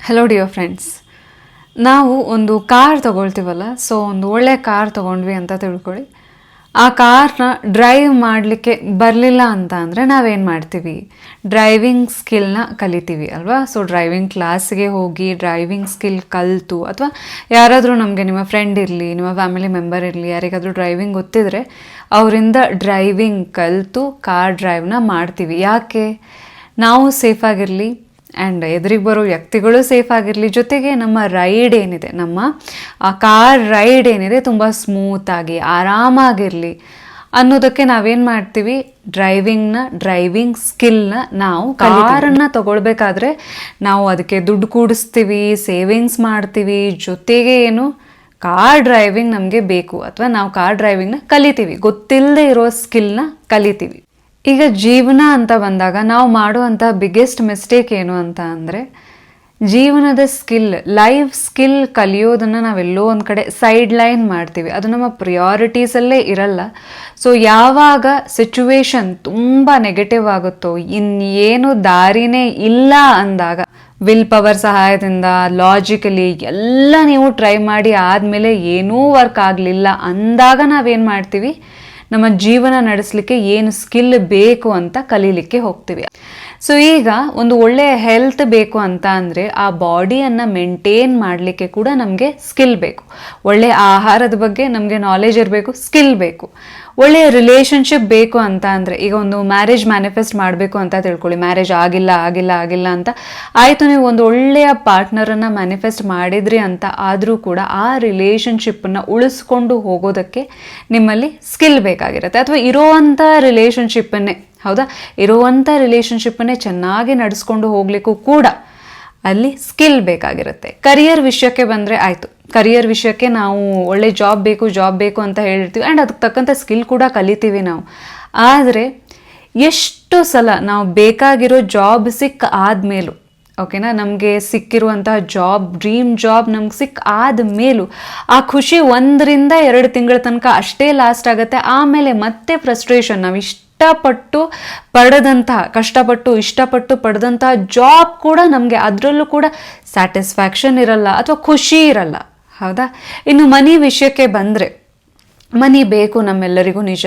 Hello dear friends, ನಾವು ಒಂದು car ತೊಗೊಳ್ತೀವಲ್ಲ, so ಒಂದು ಒಳ್ಳೆ ಕಾರ್ ತೊಗೊಂಡ್ವಿ ಅಂತ ತಿಳ್ಕೊಳ್ಳಿ. ಆ ಕಾರ್ನ ಡ್ರೈವ್ ಮಾಡಲಿಕ್ಕೆ ಬರಲಿಲ್ಲ ಅಂತ ಅಂದರೆ ನಾವೇನು ಮಾಡ್ತೀವಿ? ಡ್ರೈವಿಂಗ್ ಸ್ಕಿಲ್ನ ಕಲಿತೀವಿ ಅಲ್ವಾ? ಸೊ ಡ್ರೈವಿಂಗ್ ಕ್ಲಾಸ್ಗೆ ಹೋಗಿ ಡ್ರೈವಿಂಗ್ ಸ್ಕಿಲ್ ಕಲಿತು, ಅಥವಾ ಯಾರಾದರೂ ನಮಗೆ, ನಿಮ್ಮ ಫ್ರೆಂಡ್ ಇರಲಿ, ನಿಮ್ಮ ಫ್ಯಾಮಿಲಿ ಮೆಂಬರ್ ಇರಲಿ, ಯಾರಿಗಾದರೂ ಡ್ರೈವಿಂಗ್ ಗೊತ್ತಿದ್ರೆ ಅವರಿಂದ ಡ್ರೈವಿಂಗ್ ಕಲಿತು ಕಾರ್ ಡ್ರೈವ್ನ ಮಾಡ್ತೀವಿ. ಯಾಕೆ? ನಾವು ಸೇಫಾಗಿರಲಿ ಆ್ಯಂಡ್ ಎದುರಿಗೆ ಬರೋ ವ್ಯಕ್ತಿಗಳು ಸೇಫ್ ಆಗಿರಲಿ, ಜೊತೆಗೆ ನಮ್ಮ ರೈಡ್ ಏನಿದೆ, ನಮ್ಮ ಆ ಕಾರ್ ರೈಡ್ ಏನಿದೆ ತುಂಬ ಸ್ಮೂತಾಗಿ ಆರಾಮಾಗಿರಲಿ ಅನ್ನೋದಕ್ಕೆ ನಾವೇನು ಮಾಡ್ತೀವಿ? ಡ್ರೈವಿಂಗ್ ಸ್ಕಿಲ್ನ ನಾವು ಕಾರನ್ನು ತಗೊಳ್ಬೇಕಾದ್ರೆ ನಾವು ಅದಕ್ಕೆ ದುಡ್ಡು ಕೂಡಿಸ್ತೀವಿ, ಸೇವಿಂಗ್ಸ್ ಮಾಡ್ತೀವಿ. ಜೊತೆಗೆ ಏನು, ಕಾರ್ ಡ್ರೈವಿಂಗ್ ನಮಗೆ ಬೇಕು, ಅಥವಾ ನಾವು ಕಾರ್ ಡ್ರೈವಿಂಗ್ನ ಕಲಿತೀವಿ, ಗೊತ್ತಿಲ್ಲದೆ ಇರೋ ಸ್ಕಿಲ್ನ ಕಲಿತೀವಿ. ಈಗ ಜೀವನ ಅಂತ ಬಂದಾಗ ನಾವು ಮಾಡುವಂಥ ಬಿಗ್ಗೆಸ್ಟ್ ಮಿಸ್ಟೇಕ್ ಏನು ಅಂತ ಅಂದರೆ, ಜೀವನದ ಸ್ಕಿಲ್, ಲೈಫ್ ಸ್ಕಿಲ್ ಕಲಿಯೋದನ್ನು ನಾವೆಲ್ಲೋ ಒಂದು ಕಡೆ ಸೈಡ್ ಲೈನ್ ಮಾಡ್ತೀವಿ. ಅದು ನಮ್ಮ ಪ್ರಿಯಾರಿಟೀಸಲ್ಲೇ ಇರಲ್ಲ. ಸೊ ಯಾವಾಗ ಸಿಚುವೇಶನ್ ತುಂಬ ನೆಗೆಟಿವ್ ಆಗುತ್ತೋ, ಇನ್ನೇನು ದಾರಿನೇ ಇಲ್ಲ ಅಂದಾಗ, ವಿಲ್ ಪವರ್ ಸಹಾಯದಿಂದ ಲಾಜಿಕಲಿ ಎಲ್ಲ ನೀವು ಟ್ರೈ ಮಾಡಿ ಆದಮೇಲೆ ಏನೂ ವರ್ಕ್ ಆಗಲಿಲ್ಲ ಅಂದಾಗ ನಾವೇನು ಮಾಡ್ತೀವಿ? ನಮ್ಮ ಜೀವನ ನಡೆಸಲಿಕ್ಕೆ ಏನು ಸ್ಕಿಲ್ ಬೇಕು ಅಂತ ಕಲೀಲಿಕ್ಕೆ ಹೋಗ್ತೀವಿ. ಸೊ ಈಗ ಒಂದು ಒಳ್ಳೆಯ ಹೆಲ್ತ್ ಬೇಕು ಅಂತ ಅಂದರೆ ಆ ಬಾಡಿಯನ್ನು ಮೇಂಟೈನ್ ಮಾಡಲಿಕ್ಕೆ ಕೂಡ ನಮಗೆ ಸ್ಕಿಲ್ ಬೇಕು. ಒಳ್ಳೆಯ ಆಹಾರದ ಬಗ್ಗೆ ನಮಗೆ ನಾಲೆಜ್ ಇರಬೇಕು, ಸ್ಕಿಲ್ ಬೇಕು. ಒಳ್ಳೆಯ ರಿಲೇಷನ್ಶಿಪ್ ಬೇಕು ಅಂತ ಅಂದರೆ, ಈಗ ಒಂದು ಮ್ಯಾರೇಜ್ ಮ್ಯಾನಿಫೆಸ್ಟ್ ಮಾಡಬೇಕು ಅಂತ ತಿಳ್ಕೊಳ್ಳಿ. ಮ್ಯಾರೇಜ್ ಆಗಿಲ್ಲ ಅಂತ ಆಯಿತು, ನೀವು ಒಂದು ಒಳ್ಳೆಯ ಪಾರ್ಟ್ನರನ್ನು ಮ್ಯಾನಿಫೆಸ್ಟ್ ಮಾಡಿದ್ರಿ ಅಂತ ಆದರೂ ಕೂಡ ಆ ರಿಲೇಷನ್ಶಿಪ್ಪನ್ನು ಉಳಿಸ್ಕೊಂಡು ಹೋಗೋದಕ್ಕೆ ನಿಮ್ಮಲ್ಲಿ ಸ್ಕಿಲ್ ಬೇಕಾಗಿರುತ್ತೆ. ಅಥವಾ ಇರೋವಂಥ ರಿಲೇಷನ್ಶಿಪ್ಪನ್ನೇ, ಹೌದಾ, ಇರುವಂಥ ರಿಲೇಷನ್ಶಿಪ್ಪನ್ನೇ ಚೆನ್ನಾಗಿ ನಡೆಸ್ಕೊಂಡು ಹೋಗಲಿಕ್ಕೂ ಕೂಡ ಅಲ್ಲಿ ಸ್ಕಿಲ್ ಬೇಕಾಗಿರುತ್ತೆ. ಕರಿಯರ್ ವಿಷಯಕ್ಕೆ ಬಂದರೆ ಆಯಿತು, ಕರಿಯರ್ ವಿಷಯಕ್ಕೆ ನಾವು ಒಳ್ಳೆ ಜಾಬ್ ಬೇಕು ಅಂತ ಹೇಳಿರ್ತೀವಿ, ಆ್ಯಂಡ್ ಅದಕ್ಕೆ ತಕ್ಕಂಥ ಸ್ಕಿಲ್ ಕೂಡ ಕಲಿತೀವಿ ನಾವು. ಆದರೆ ಎಷ್ಟು ಸಲ ನಾವು ಬೇಕಾಗಿರೋ ಜಾಬ್ ಆದಮೇಲೂ, ಓಕೆನಾ, ನಮಗೆ ಸಿಕ್ಕಿರುವಂತಹ ಜಾಬ್, ಡ್ರೀಮ್ ಜಾಬ್ ನಮ್ಗೆ ಆದಮೇಲೂ ಆ ಖುಷಿ 1 ರಿಂದ 2 ತಿಂಗಳ ತನಕ ಅಷ್ಟೇ ಲಾಸ್ಟ್ ಆಗುತ್ತೆ. ಆಮೇಲೆ ಮತ್ತೆ ಫ್ರಸ್ಟ್ರೇಷನ್, ನಾವು ಇಷ್ಟಪಟ್ಟು ಪಡೆದಂತಹ ಜಾಬ್ ಕೂಡ ನಮಗೆ ಅದರಲ್ಲೂ ಕೂಡ ಸ್ಯಾಟಿಸ್ಫ್ಯಾಕ್ಷನ್ ಇರಲ್ಲ, ಅಥವಾ ಖುಷಿ ಇರಲ್ಲ, ಹೌದಾ. ಇನ್ನು ಮನಿ ವಿಷಯಕ್ಕೆ ಬಂದರೆ, ಮನಿ ಬೇಕು ನಮ್ಮೆಲ್ಲರಿಗೂ, ನಿಜ.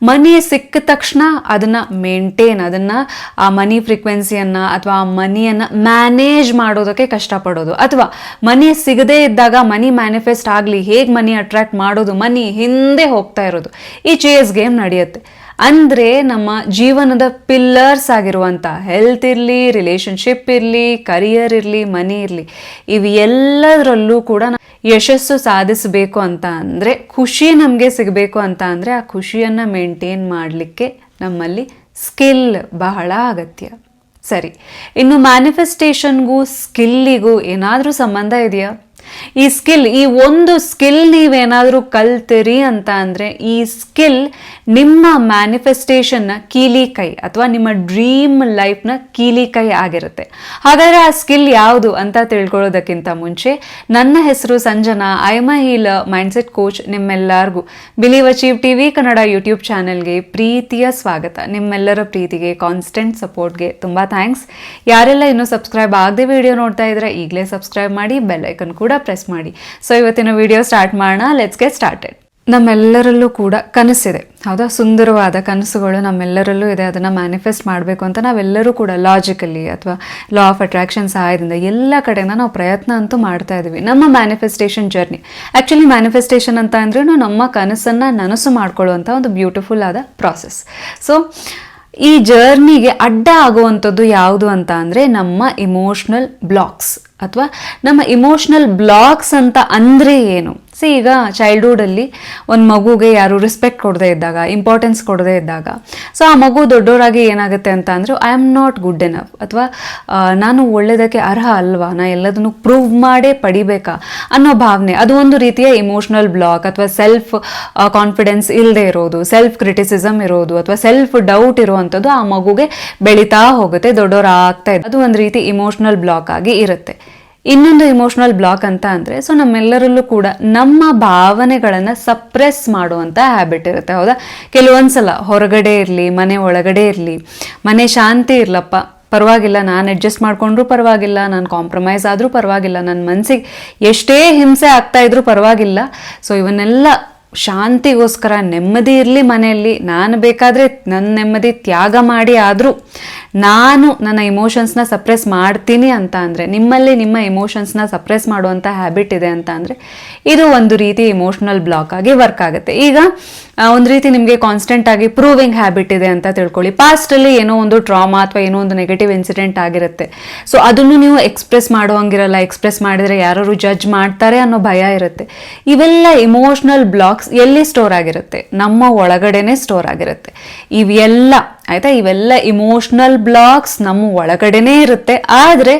ಮನಿ ಸಿಕ್ಕ ತಕ್ಷಣ ಅದನ್ನು ಆ ಮನಿ ಫ್ರೀಕ್ವೆನ್ಸಿಯನ್ನು ಅಥವಾ ಆ ಮನಿಯನ್ನು ಮ್ಯಾನೇಜ್ ಮಾಡೋದಕ್ಕೆ ಕಷ್ಟಪಡೋದು, ಅಥವಾ ಮನಿ ಸಿಗದೇ ಇದ್ದಾಗ ಮನಿ ಮ್ಯಾನಿಫೆಸ್ಟ್ ಆಗಲಿ, ಹೇಗೆ ಮನಿ ಅಟ್ರಾಕ್ಟ್ ಮಾಡೋದು, ಮನಿ ಹಿಂದೆ ಹೋಗ್ತಾ ಇರೋದು, ಈ ಚೇಸ್ ಗೇಮ್ ನಡೆಯುತ್ತೆ. ಅಂದರೆ ನಮ್ಮ ಜೀವನದ ಪಿಲ್ಲರ್ಸ್ ಆಗಿರುವಂಥ ಹೆಲ್ತ್ ಇರಲಿ, ರಿಲೇಷನ್ಶಿಪ್ ಇರಲಿ, ಕರಿಯರ್ ಇರಲಿ, ಮನಿ ಇರಲಿ, ಇವು ಎಲ್ಲದರಲ್ಲೂ ಕೂಡ ಯಶಸ್ಸು ಸಾಧಿಸಬೇಕು ಅಂತ ಅಂದರೆ, ಖುಷಿ ನಮಗೆ ಸಿಗಬೇಕು ಅಂತ ಅಂದರೆ, ಆ ಖುಷಿಯನ್ನು ಮೇಂಟೈನ್ ಮಾಡಲಿಕ್ಕೆ ನಮ್ಮಲ್ಲಿ ಸ್ಕಿಲ್ ಬಹಳ ಅಗತ್ಯ. ಸರಿ, ಇನ್ನು ಮ್ಯಾನಿಫೆಸ್ಟೇಷನ್ಗೂ ಸ್ಕಿಲ್ಲಿಗೂ ಏನಾದರೂ ಸಂಬಂಧ ಇದೆಯಾ? ಈ ಒಂದು ಸ್ಕಿಲ್ ನೀವೇನಾದರೂ ಕಲ್ತಿರಿ ಅಂತ ಅಂದರೆ, ಈ ಸ್ಕಿಲ್ ನಿಮ್ಮ ಮ್ಯಾನಿಫೆಸ್ಟೇಷನ್ನ ಕೀಲಿಕೈ ಅಥವಾ ನಿಮ್ಮ ಡ್ರೀಮ್ ಲೈಫ್ನ ಕೀಲಿಕೈ ಆಗಿರುತ್ತೆ. ಹಾಗಾದರೆ ಆ ಸ್ಕಿಲ್ ಯಾವುದು ಅಂತ ತಿಳ್ಕೊಳ್ಳೋದಕ್ಕಿಂತ ಮುಂಚೆ, ನನ್ನ ಹೆಸರು Sanjana, I am a healer, mindset coach. ನಿಮ್ಮೆಲ್ಲರಿಗೂ believe achieve TV Kannada YouTube ಚಾನೆಲ್ಗೆ ಪ್ರೀತಿಯ ಸ್ವಾಗತ. ನಿಮ್ಮೆಲ್ಲರ ಪ್ರೀತಿಗೆ, ಕಾನ್ಸ್ಟೆಂಟ್ ಸಪೋರ್ಟ್ಗೆ ತುಂಬ ಥ್ಯಾಂಕ್ಸ್. ಯಾರೆಲ್ಲ ಇನ್ನೂ ಸಬ್ಸ್ಕ್ರೈಬ್ ಆಗದೆ ವಿಡಿಯೋ ನೋಡ್ತಾ ಇದ್ರೆ ಈಗಲೇ ಸಬ್ಸ್ಕ್ರೈಬ್ ಮಾಡಿ, ಬೆಲ್ ಐಕನ್ ಕೂಡ ಪ್ರೆಸ್ ಮಾಡಿ. ಸೊ ಇವತ್ತಿನ ವಿಡಿಯೋ ಸ್ಟಾರ್ಟ್ ಮಾಡೋಣ. Let's get started. ನಮ್ಮೆಲ್ಲರಲ್ಲೂ ಕೂಡ ಕನಸಿದೆ, ಹೌದಾ. ಸುಂದರವಾದ ಕನಸುಗಳು ನಮ್ಮೆಲ್ಲರಲ್ಲೂ ಇದೆ. ಅದನ್ನು ಮ್ಯಾನಿಫೆಸ್ಟ್ ಮಾಡಬೇಕು ಅಂತ ನಾವೆಲ್ಲರೂ ಕೂಡ ಲಾಜಿಕಲಿ ಅಥವಾ ಲಾ ಆಫ್ ಅಟ್ರಾಕ್ಷನ್ ಸಹಾಯದಿಂದ ಎಲ್ಲ ಕಡೆಯಿಂದ ನಾವು ಪ್ರಯತ್ನ ಅಂತೂ ಮಾಡ್ತಾ ಇದ್ದೀವಿ. ನಮ್ಮ ಮ್ಯಾನಿಫೆಸ್ಟೇಷನ್ ಜರ್ನಿ, ಆ್ಯಕ್ಚುಲಿ ಮ್ಯಾನಿಫೆಸ್ಟೇಷನ್ ಅಂತ ಅಂದ್ರೆ ನಮ್ಮ ಕನಸನ್ನು ನನಸು ಮಾಡ್ಕೊಳ್ಳುವಂಥ ಒಂದು ಬ್ಯೂಟಿಫುಲ್ ಆದ ಪ್ರಾಸೆಸ್. ಸೊ ಈ ಜರ್ನಿಗೆ ಅಡ್ಡ ಆಗುವಂಥದ್ದು ಯಾವುದು ಅಂತ ಅಂದರೆ, ನಮ್ಮ ಇಮೋಷ್ನಲ್ ಬ್ಲಾಕ್ಸ್, ಅಥವಾ ನಮ್ಮ ಇಮೋಷ್ನಲ್ ಬ್ಲಾಕ್ಸ್ ಅಂತ ಅಂದರೆ ಏನು? ಈಗ ಚೈಲ್ಡ್ಹುಡಲ್ಲಿ ಒಂದು ಮಗುಗೆ ಯಾರು ರೆಸ್ಪೆಕ್ಟ್ ಕೊಡದೇ ಇದ್ದಾಗ, ಇಂಪಾರ್ಟೆನ್ಸ್ ಕೊಡದೇ ಇದ್ದಾಗ, ಸೊ ಆ ಮಗು ದೊಡ್ಡವರಾಗಿ ಏನಾಗುತ್ತೆ ಅಂತ ಅಂದರೆ, I am not good enough, ಅಥವಾ ನಾನು ಒಳ್ಳೆಯದಕ್ಕೆ ಅರ್ಹ ಅಲ್ವಾ, ನಾ ಎಲ್ಲದನ್ನು ಪ್ರೂವ್ ಮಾಡೇ ಪಡಿಬೇಕಾ ಅನ್ನೋ ಭಾವನೆ. ಅದು ಒಂದು ರೀತಿಯ ಇಮೋಷ್ನಲ್ ಬ್ಲಾಕ್, ಅಥವಾ ಸೆಲ್ಫ್ ಕಾನ್ಫಿಡೆನ್ಸ್ ಇಲ್ಲದೆ ಇರೋದು, ಸೆಲ್ಫ್ ಕ್ರಿಟಿಸಿಸಮ್ ಇರೋದು, ಅಥವಾ ಸೆಲ್ಫ್ ಡೌಟ್ ಇರುವಂಥದ್ದು ಆ ಮಗುಗೆ ಬೆಳೀತಾ ಹೋಗುತ್ತೆ, ದೊಡ್ಡವರಾಗ್ತಾ ಇದೆ. ಅದು ಒಂದು ರೀತಿ ಇಮೋಷ್ನಲ್ ಬ್ಲಾಕ್ ಆಗಿ ಇರುತ್ತೆ. ಇನ್ನೊಂದು ಇಮೋಷ್ನಲ್ ಬ್ಲಾಕ್ ಅಂತ ಅಂದರೆ, ಸೊ ನಮ್ಮೆಲ್ಲರಲ್ಲೂ ಕೂಡ ನಮ್ಮ ಭಾವನೆಗಳನ್ನು ಸಪ್ರೆಸ್ ಮಾಡುವಂಥ ಹ್ಯಾಬಿಟ್ ಇರುತ್ತೆ, ಹೌದಾ. ಕೆಲವೊಂದ್ಸಲ ಹೊರಗಡೆ ಇರಲಿ, ಮನೆ ಒಳಗಡೆ ಇರಲಿ, ಮನೆ ಶಾಂತಿ ಇರಲಪ್ಪ, ಪರವಾಗಿಲ್ಲ, ನಾನು ಅಡ್ಜಸ್ಟ್ ಮಾಡಿಕೊಂಡ್ರೂ ಪರವಾಗಿಲ್ಲ, ನಾನು ಕಾಂಪ್ರಮೈಸ್ ಆದರೂ ಪರವಾಗಿಲ್ಲ, ನನ್ನ ಮನಸ್ಸಿಗೆ ಎಷ್ಟೇ ಹಿಂಸೆ ಆಗ್ತಾ ಇದ್ರೂ ಪರವಾಗಿಲ್ಲ. ಸೊ ಇವನ್ನೆಲ್ಲ ಶಾಂತಿಗೋಸ್ಕರ, ನೆಮ್ಮದಿ ಇರಲಿ ಮನೆಯಲ್ಲಿ, ನಾನು ಬೇಕಾದರೆ ನನ್ನ ನೆಮ್ಮದಿ ತ್ಯಾಗ ಮಾಡಿ ಆದರೂ ನಾನು ನನ್ನ ಇಮೋಷನ್ಸ್ನ ಸಪ್ರೆಸ್ ಮಾಡ್ತೀನಿ ಅಂತ ಅಂದರೆ, ನಿಮ್ಮಲ್ಲಿ ನಿಮ್ಮ ಇಮೋಷನ್ಸ್ನ ಸಪ್ರೆಸ್ ಮಾಡುವಂಥ ಹ್ಯಾಬಿಟ್ ಇದೆ ಅಂತ ಅಂದರೆ, ಇದು ಒಂದು ರೀತಿ ಇಮೋಷ್ನಲ್ ಬ್ಲಾಕ್ ಆಗಿ ವರ್ಕ್ ಆಗುತ್ತೆ. ಈಗ ಒಂದು ರೀತಿ ನಿಮಗೆ ಕಾನ್ಸ್ಟೆಂಟ್ ಆಗಿ ಪ್ರೂವಿಂಗ್ ಹ್ಯಾಬಿಟ್ ಇದೆ ಅಂತ ತಿಳ್ಕೊಳ್ಳಿ. ಪಾಸ್ಟಲ್ಲಿ ಏನೋ ಒಂದು ಟ್ರಾಮಾ ಅಥವಾ ಏನೋ ಒಂದು ನೆಗೆಟಿವ್ ಇನ್ಸಿಡೆಂಟ್ ಆಗಿರುತ್ತೆ. ಸೊ ಅದನ್ನು ನೀವು ಎಕ್ಸ್ಪ್ರೆಸ್ ಮಾಡುವಂಗಿರಲ್ಲ, ಎಕ್ಸ್ಪ್ರೆಸ್ ಮಾಡಿದರೆ ಯಾರು ಜಡ್ಜ್ ಮಾಡ್ತಾರೆ ಅನ್ನೋ ಭಯ ಇರುತ್ತೆ. ಇವೆಲ್ಲ ಇಮೋಷ್ನಲ್ ಬ್ಲಾಕ್ಸ್ ಎಲ್ಲಿ ಸ್ಟೋರ್ ಆಗಿರುತ್ತೆ? ನಮ್ಮ ಒಳಗಡೆನೆ ಸ್ಟೋರ್ ಆಗಿರುತ್ತೆ. ಇವೆಲ್ಲ ಆಯ್ತಾ, ಇವೆಲ್ಲ ಇಮೋಷ್ನಲ್ ಬ್ಲಾಕ್ಸ್ ನಮ್ಮ ಒಳಗಡೆನೇ ಇರುತ್ತೆ. ಆದರೆ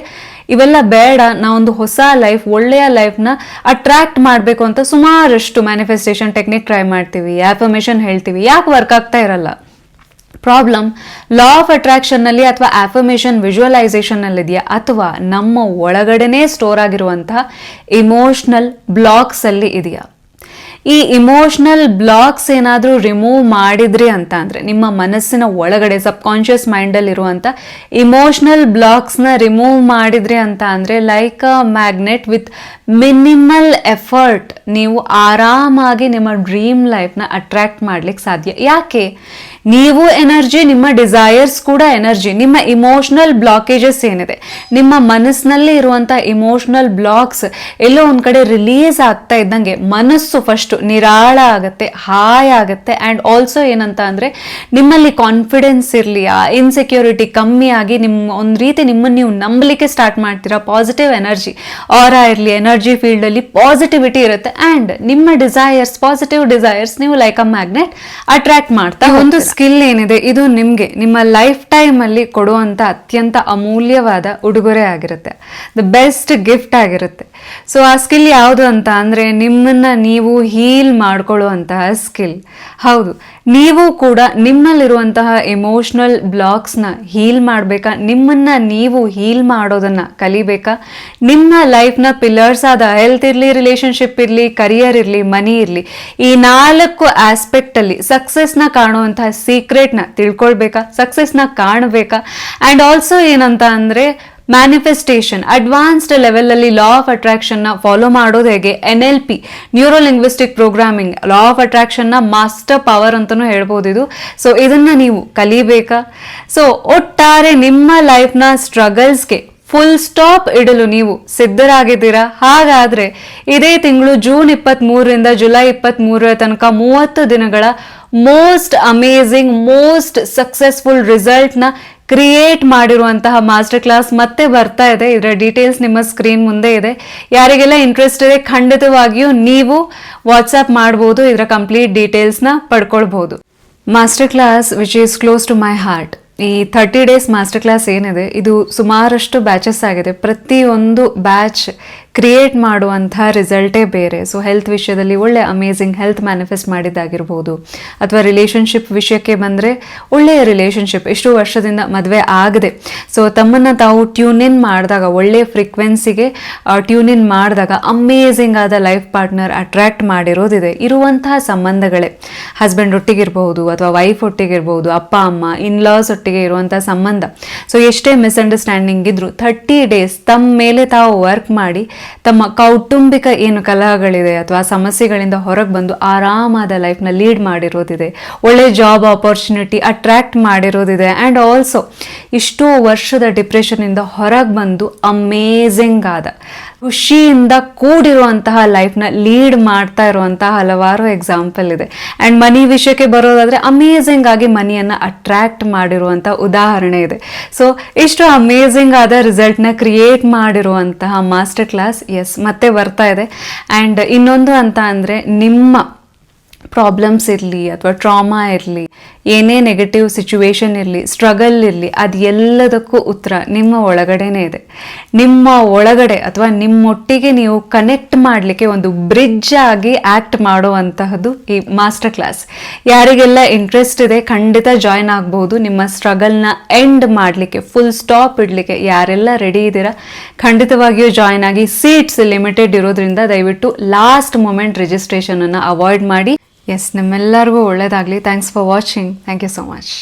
ಇವೆಲ್ಲ ಬೇಡ, ನಾವೊಂದು ಹೊಸ ಲೈಫ್, ಒಳ್ಳೆಯ ಲೈಫ್ನ ಅಟ್ರಾಕ್ಟ್ ಮಾಡಬೇಕು ಅಂತ ಸುಮಾರಷ್ಟು ಮ್ಯಾನಿಫೆಸ್ಟೇಷನ್ ಟೆಕ್ನಿಕ್ ಟ್ರೈ ಮಾಡ್ತೀವಿ, ಆಫರ್ಮೇಷನ್ ಹೇಳ್ತೀವಿ, ಯಾಕೆ ವರ್ಕ್ ಆಗ್ತಾ ಇರಲ್ಲ? ಪ್ರಾಬ್ಲಮ್ ಲಾ ಆಫ್ ಅಟ್ರಾಕ್ಷನ್ನಲ್ಲಿ ಅಥವಾ ಆಫರ್ಮೇಷನ್ ವಿಜುವಲೈಸೇಷನ್ನಲ್ಲಿ ಇದೆಯಾ, ಅಥವಾ ನಮ್ಮ ಒಳಗಡೆನೇ ಸ್ಟೋರ್ ಆಗಿರುವಂತಹ ಇಮೋಷ್ನಲ್ ಬ್ಲಾಕ್ಸಲ್ಲಿ ಇದೆಯಾ? ಈ ಇಮೋಷ್ನಲ್ ಬ್ಲಾಕ್ಸ್ ಏನಾದರೂ ರಿಮೂವ್ ಮಾಡಿದ್ರಿ ಅಂತ ಅಂದರೆ, ನಿಮ್ಮ ಮನಸ್ಸಿನ ಒಳಗಡೆ ಸಬ್ಕಾನ್ಷಿಯಸ್ ಮೈಂಡಲ್ಲಿ ಇರುವಂಥ ಇಮೋಷ್ನಲ್ ಬ್ಲಾಕ್ಸ್ನ ರಿಮೂವ್ ಮಾಡಿದ್ರಿ ಅಂತ ಅಂದರೆ, like a magnet with minimal effort ನೀವು ಆರಾಮಾಗಿ ನಿಮ್ಮ ಡ್ರೀಮ್ ಲೈಫ್ನ ಅಟ್ರಾಕ್ಟ್ ಮಾಡ್ಲಿಕ್ಕೆ ಸಾಧ್ಯ. ಯಾಕೆ? ನೀವು ಎನರ್ಜಿ, ನಿಮ್ಮ ಡಿಸೈರ್ಸ್ ಕೂಡ ಎನರ್ಜಿ. ನಿಮ್ಮ ಇಮೋಷ್ನಲ್ ಬ್ಲಾಕೇಜಸ್ ಏನಿದೆ, ನಿಮ್ಮ ಮನಸ್ಸಿನಲ್ಲಿ ಇರುವಂಥ ಇಮೋಷ್ನಲ್ ಬ್ಲಾಕ್ಸ್ ಎಲ್ಲೋ ಒಂದು ಕಡೆ ರಿಲೀಸ್ ಆಗ್ತಾ ಇದ್ದಂಗೆ ಮನಸ್ಸು ಫಸ್ಟ್ ನಿರಾಳ ಆಗುತ್ತೆ, ಹಾಯ್ ಆಗುತ್ತೆ. ಆ್ಯಂಡ್ ಆಲ್ಸೋ ಏನಂತ ಅಂದರೆ, ನಿಮ್ಮಲ್ಲಿ ಕಾನ್ಫಿಡೆನ್ಸ್ ಇರಲಿ, ಆ ಇನ್ಸೆಕ್ಯೂರಿಟಿ ಕಮ್ಮಿ ಆಗಿ ಒಂದು ರೀತಿ ನಿಮ್ಮನ್ನು ನೀವು ನಂಬಲಿಕ್ಕೆ ಸ್ಟಾರ್ಟ್ ಮಾಡ್ತೀರಾ. ಪಾಸಿಟಿವ್ ಎನರ್ಜಿ ಆರಾ ಇರಲಿ, ಎನರ್ಜಿ ಫೀಲ್ಡಲ್ಲಿ ಪಾಸಿಟಿವಿಟಿ ಇರುತ್ತೆ. ಆ್ಯಂಡ್ ನಿಮ್ಮ ಡಿಸೈರ್ಸ್, ಪಾಸಿಟಿವ್ ಡಿಸೈರ್ಸ್ ನೀವು ಲೈಕ್ ಅ ಮ್ಯಾಗ್ನೆಟ್ ಅಟ್ರಾಕ್ಟ್ ಮಾಡ್ತಾ. ಒಂದು ಸ್ಕಿಲ್ ಏನಿದೆ, ಇದು ನಿಮಗೆ ನಿಮ್ಮ ಲೈಫ್ ಟೈಮಲ್ಲಿ ಕೊಡುವಂಥ ಅತ್ಯಂತ ಅಮೂಲ್ಯವಾದ ಉಡುಗೊರೆ ಆಗಿರುತ್ತೆ, ದ ಬೆಸ್ಟ್ ಗಿಫ್ಟ್ ಆಗಿರುತ್ತೆ. ಸೊ ಆ ಸ್ಕಿಲ್ ಯಾವುದು ಅಂತ ಅಂದರೆ, ನಿಮ್ಮನ್ನು ನೀವು ಹೀಲ್ ಮಾಡ್ಕೊಳ್ಳುವಂತಹ ಸ್ಕಿಲ್. ಹೌದು, ನೀವು ಕೂಡ ನಿಮ್ಮಲ್ಲಿರುವಂತಹ ಇಮೋಷ್ನಲ್ ಬ್ಲಾಕ್ಸ್ನ ಹೀಲ್ ಮಾಡಬೇಕಾ, ನಿಮ್ಮನ್ನು ನೀವು ಹೀಲ್ ಮಾಡೋದನ್ನು ಕಲಿಬೇಕಾ? ನಿಮ್ಮ ಲೈಫ್ನ ಪಿಲ್ಲರ್ಸ್ ಆದ ಹೆಲ್ತ್ ಇರಲಿ, ರಿಲೇಷನ್ಶಿಪ್ ಇರಲಿ, ಕರಿಯರ್ ಇರಲಿ, ಮನಿ ಇರಲಿ, ಈ 4 ಆಸ್ಪೆಕ್ಟಲ್ಲಿ ಸಕ್ಸಸ್ನ ಕಾಣುವಂತಹ ಸೀಕ್ರೆಟ್ನ ತಿಳ್ಕೊಳ್ಬೇಕಾ, ಸಕ್ಸಸ್ನ ಕಾಣಬೇಕಾ? ಆ್ಯಂಡ್ ಆಲ್ಸೋ ಏನಂತ ಅಂದರೆ, ಮ್ಯಾನಿಫೆಸ್ಟೇಷನ್ ಅಡ್ವಾನ್ಸ್ಡ್ ಲೆವೆಲಲ್ಲಿ ಲಾ ಆಫ್ ಅಟ್ರಾಕ್ಷನ್ನ ಫಾಲೋ ಮಾಡೋದು ಹೇಗೆ? NLP, neuro linguistic programming, law of ಅಟ್ರಾಕ್ಷನ್ನ ಮಾಸ್ಟರ್ ಪವರ್ ಅಂತಲೂ ಹೇಳ್ಬೋದು ಇದು. ಸೊ ಇದನ್ನು ನೀವು ಕಲಿಬೇಕಾ? ಸೊ ಒಟ್ಟಾರೆ ನಿಮ್ಮ ಲೈಫ್ನ ಸ್ಟ್ರಗಲ್ಸ್ಗೆ ಫುಲ್ ಸ್ಟಾಪ್ ಇಡಲು ನೀವು ಸಿದ್ಧರಾಗಿದ್ದೀರಾ? ಹಾಗಾದರೆ ಇದೇ ತಿಂಗಳು ಜೂನ್ 23ರಿಂದ ಜುಲೈ 23ರ ತನಕ 30 ದಿನಗಳ ಮೋಸ್ಟ್ ಅಮೇಝಿಂಗ್, ಮೋಸ್ಟ್ ಸಕ್ಸಸ್ಫುಲ್ ರಿಸಲ್ಟ್ನ ಕ್ರಿಯೇಟ್ ಮಾಡಿರುವಂತಹ ಮಾಸ್ಟರ್ ಕ್ಲಾಸ್ ಮತ್ತೆ ಬರ್ತಾ ಇದೆ. ಇದರ ಡೀಟೇಲ್ಸ್ ನಿಮ್ಮ ಸ್ಕ್ರೀನ್ ಮುಂದೆ ಇದೆ. ಯಾರಿಗೆಲ್ಲ ಇಂಟ್ರೆಸ್ಟ್ ಇದೆ ಖಂಡಿತವಾಗಿಯೂ ನೀವು ವಾಟ್ಸಪ್ ಮಾಡ್ಬೋದು, ಇದರ ಕಂಪ್ಲೀಟ್ ಡೀಟೇಲ್ಸ್ನ ಪಡ್ಕೊಳ್ಬಹುದು. Master class which is close to my heart. ಈ 30 ಡೇಸ್ ಮಾಸ್ಟರ್ ಕ್ಲಾಸ್ ಏನಿದೆ, ಇದು ಸುಮಾರಷ್ಟು ಬ್ಯಾಚಸ್ ಆಗಿದೆ. ಪ್ರತಿಯೊಂದು ಬ್ಯಾಚ್ ಕ್ರಿಯೇಟ್ ಮಾಡುವಂಥ ರಿಸಲ್ಟೇ ಬೇರೆ. ಸೊ ಹೆಲ್ತ್ ವಿಷಯದಲ್ಲಿ ಒಳ್ಳೆ ಅಮೇಝಿಂಗ್ ಹೆಲ್ತ್ ಮ್ಯಾನಿಫೆಸ್ಟ್ ಮಾಡಿದ್ದಾಗಿರ್ಬೋದು, ಅಥವಾ ರಿಲೇಷನ್ಶಿಪ್ ವಿಷಯಕ್ಕೆ ಬಂದರೆ ಒಳ್ಳೆಯ ರಿಲೇಷನ್ಶಿಪ್, ಇಷ್ಟು ವರ್ಷದಿಂದ ಮದುವೆ ಆಗದೆ ಸೊ ತಮ್ಮನ್ನು ತಾವು ಟ್ಯೂನ್ ಇನ್ ಮಾಡಿದಾಗ, ಒಳ್ಳೆಯ ಫ್ರೀಕ್ವೆನ್ಸಿಗೆ ಟ್ಯೂನ್ ಇನ್ ಮಾಡಿದಾಗ ಅಮೇಝಿಂಗ್ ಆದ ಲೈಫ್ ಪಾರ್ಟ್ನರ್ ಅಟ್ರಾಕ್ಟ್ ಮಾಡಿರೋದಿದೆ. ಇರುವಂತಹ ಸಂಬಂಧಗಳೇ ಹಸ್ಬೆಂಡ್ ಒಟ್ಟಿಗಿರ್ಬೋದು, ಅಥವಾ ವೈಫ್ ಒಟ್ಟಿಗಿರ್ಬೋದು, ಅಪ್ಪ ಅಮ್ಮ, ಇನ್ಲಾಸ್ ಒಟ್ಟಿಗೆ ಇರುವಂಥ ಸಂಬಂಧ. ಸೊ ಎಷ್ಟೇ ಮಿಸ್ಅಂಡರ್ಸ್ಟ್ಯಾಂಡಿಂಗ್ ಇದ್ರೂ 30 ಡೇಸ್ ತಮ್ಮ ಮೇಲೆ ತಾವು ವರ್ಕ್ ಮಾಡಿ ತಮ್ಮ ಕೌಟುಂಬಿಕ ಏನು ಕಲಹಗಳಿದೆ ಅಥವಾ ಸಮಸ್ಯೆಗಳಿಂದ ಹೊರಗೆ ಬಂದು ಆರಾಮಾದ ಲೈಫ್ನ ಲೀಡ್ ಮಾಡಿರೋದಿದೆ. ಒಳ್ಳೆ ಜಾಬ್ ಆಪರ್ಚುನಿಟಿ ಅಟ್ರಾಕ್ಟ್ ಮಾಡಿರೋದಿದೆ. ಆ್ಯಂಡ್ ಆಲ್ಸೋ ಇಷ್ಟೋ ವರ್ಷದ ಡಿಪ್ರೆಷನಿಂದ ಹೊರಗೆ ಬಂದು ಅಮೇಝಿಂಗ್ ಆದ ಖುಷಿಯಿಂದ ಕೂಡಿರುವಂತಹ ಲೈಫ್ನ ಲೀಡ್ ಮಾಡ್ತಾ ಇರುವಂತಹ ಹಲವಾರು ಎಕ್ಸಾಂಪಲ್ ಇದೆ. ಆ್ಯಂಡ್ ಮನಿ ವಿಷಯಕ್ಕೆ ಬರೋದಾದರೆ ಅಮೇಝಿಂಗ್ ಆಗಿ ಮನಿಯನ್ನು ಅಟ್ರಾಕ್ಟ್ ಮಾಡಿರುವಂಥ ಉದಾಹರಣೆ ಇದೆ. ಸೊ ಇಷ್ಟು ಅಮೇಝಿಂಗ್ ಆದ ರಿಸಲ್ಟ್ನ ಕ್ರಿಯೇಟ್ ಮಾಡಿರುವಂತಹ ಮಾಸ್ಟರ್ ಕ್ಲಾಸ್ ಮತ್ತೆ ಬರ್ತಾ ಇದೆ. ಆ್ಯಂಡ್ ಇನ್ನೊಂದು ಅಂತ ಅಂದರೆ, ನಿಮ್ಮ ಪ್ರಾಬ್ಲಮ್ಸ್ ಇರಲಿ ಅಥವಾ ಟ್ರಾಮಾ ಇರಲಿ, ಏನೇ ನೆಗೆಟಿವ್ ಸಿಚುವೇಶನ್ ಇರಲಿ, ಸ್ಟ್ರಗಲ್ ಇರಲಿ, ಅದು ಎಲ್ಲದಕ್ಕೂ ಉತ್ತರ ನಿಮ್ಮ ಒಳಗಡೆನೇ ಇದೆ. ನಿಮ್ಮ ಒಳಗಡೆ ಅಥವಾ ನಿಮ್ಮೊಟ್ಟಿಗೆ ನೀವು ಕನೆಕ್ಟ್ ಮಾಡಲಿಕ್ಕೆ ಒಂದು ಬ್ರಿಡ್ಜ್ ಆಗಿ ಆ್ಯಕ್ಟ್ ಮಾಡುವಂತಹದ್ದು ಈ ಮಾಸ್ಟರ್ ಕ್ಲಾಸ್. ಯಾರಿಗೆಲ್ಲ ಇಂಟ್ರೆಸ್ಟ್ ಇದೆ ಖಂಡಿತ ಜಾಯ್ನ್ ಆಗ್ಬೋದು. ನಿಮ್ಮ ಸ್ಟ್ರಗಲ್ನ ಎಂಡ್ ಮಾಡಲಿಕ್ಕೆ, ಫುಲ್ ಸ್ಟಾಪ್ ಇಡಲಿಕ್ಕೆ ಯಾರೆಲ್ಲ ರೆಡಿ ಇದ್ದೀರಾ ಖಂಡಿತವಾಗಿಯೂ ಜಾಯ್ನ್ ಆಗಿ. ಸೀಟ್ಸ್ ಲಿಮಿಟೆಡ್ ಇರೋದ್ರಿಂದ ದಯವಿಟ್ಟು ಲಾಸ್ಟ್ ಮೊಮೆಂಟ್ ರಿಜಿಸ್ಟ್ರೇಷನನ್ನು ಅವಾಯ್ಡ್ ಮಾಡಿ. ನಿಮ್ಮೆಲ್ಲರಿಗೂ ಒಳ್ಳೆಯದಾಗಲಿ. Thanks for watching. Thank you so much.